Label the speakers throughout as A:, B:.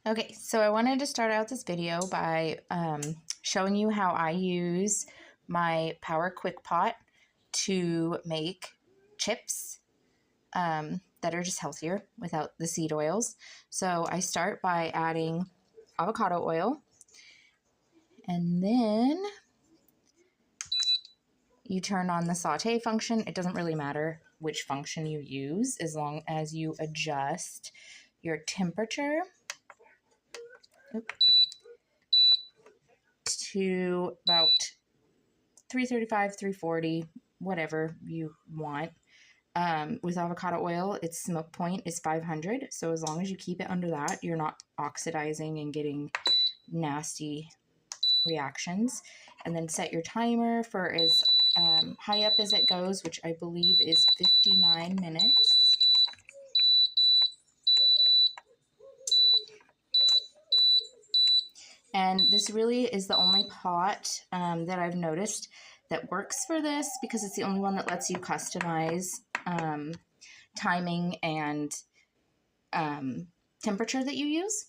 A: Okay, so I wanted to start out this video by showing you how I use my Power Quick Pot to make chips that are just healthier without the seed oils. So I start by adding avocado oil, and then you turn on the saute function. It doesn't really matter which function you use as long as you adjust your temperature to about 335, 340, whatever you want. With avocado oil, its smoke point is 500. So as long as you keep it under that, you're not oxidizing and getting nasty reactions. And then set your timer for as high up as it goes, which I believe is 59 minutes. And this really is the only pot that I've noticed that works for this, because it's the only one that lets you customize timing and temperature that you use.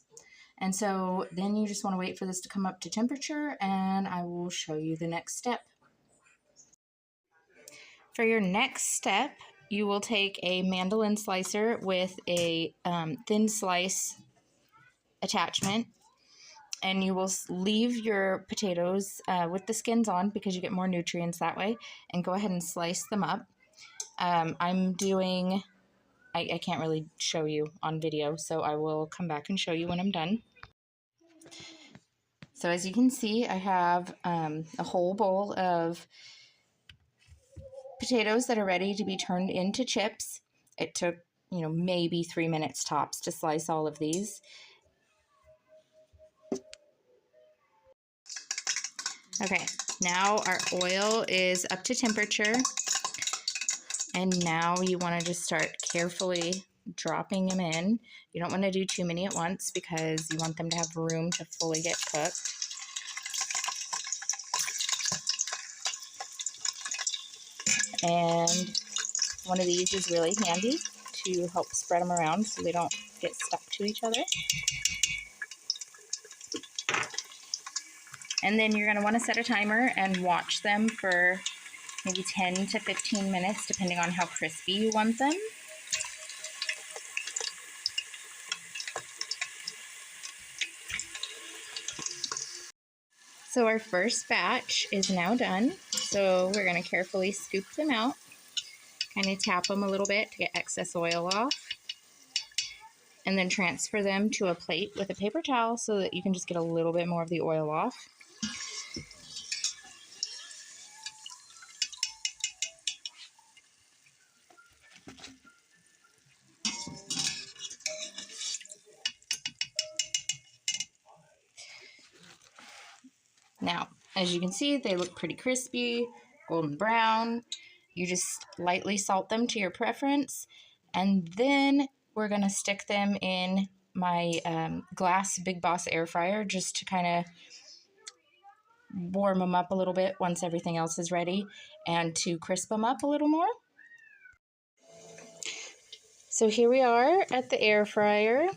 A: And so then you just want to wait for this to come up to temperature, and I will show you the next step. For your next step, you will take a mandolin slicer with a thin slice attachment, and you will leave your potatoes with the skins on because you get more nutrients that way, and go ahead and slice them up. I'm doing, I can't really show you on video, so I will come back and show you when I'm done. So as you can see, I have a whole bowl of potatoes that are ready to be turned into chips. It took, maybe 3 minutes tops to slice all of these. Okay, now our oil is up to temperature, and now you want to just start carefully dropping them in. You don't want to do too many at once because you want them to have room to fully get cooked. And one of these is really handy to help spread them around so they don't get stuck to each other. And then you're going to want to set a timer and watch them for maybe 10 to 15 minutes, depending on how crispy you want them. So our first batch is now done. So we're going to carefully scoop them out, kind of tap them a little bit to get excess oil off, and then transfer them to a plate with a paper towel so that you can just get a little bit more of the oil off. Now, as you can see, they look pretty crispy, golden brown. You just lightly salt them to your preference, and then we're going to stick them in my glass Big Boss air fryer just to kind of warm them up a little bit once everything else is ready, and to crisp them up a little more. So here we are at the air fryer.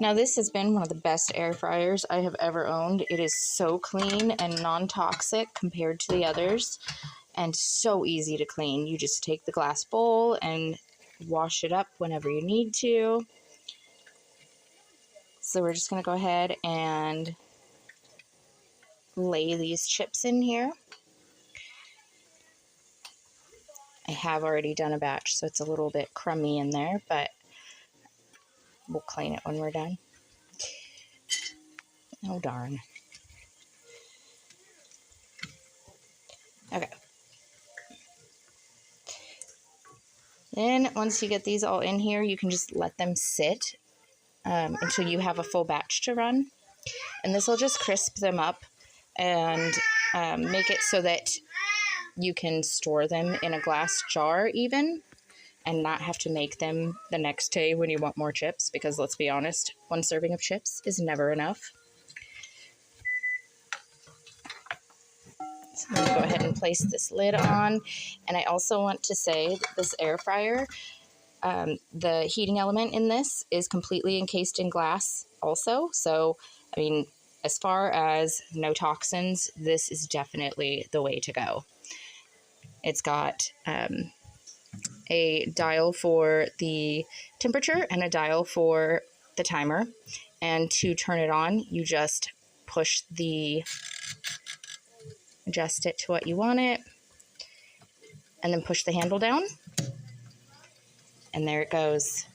A: Now this has been one of the best air fryers I have ever owned. It is so clean and non-toxic compared to the others, and so easy to clean. You just take the glass bowl and wash it up whenever you need to. So we're just going to go ahead and lay these chips in here. I have already done a batch, so it's a little bit crummy in there, but we'll clean it when we're done. Oh, darn. Okay. Then once you get these all in here, you can just let them sit until you have a full batch to run. And this will just crisp them up and make it so that you can store them in a glass jar even, and not have to make them the next day when you want more chips, because let's be honest, one serving of chips is never enough. So I'm going to go ahead and place this lid on. And I also want to say that this air fryer, The heating element in this is completely encased in glass also. So, I mean, as far as no toxins, this is definitely the way to go. It's got a dial for the temperature and a dial for the timer. And to turn it on, you just adjust it to what you want it, and then push the handle down. And there it goes.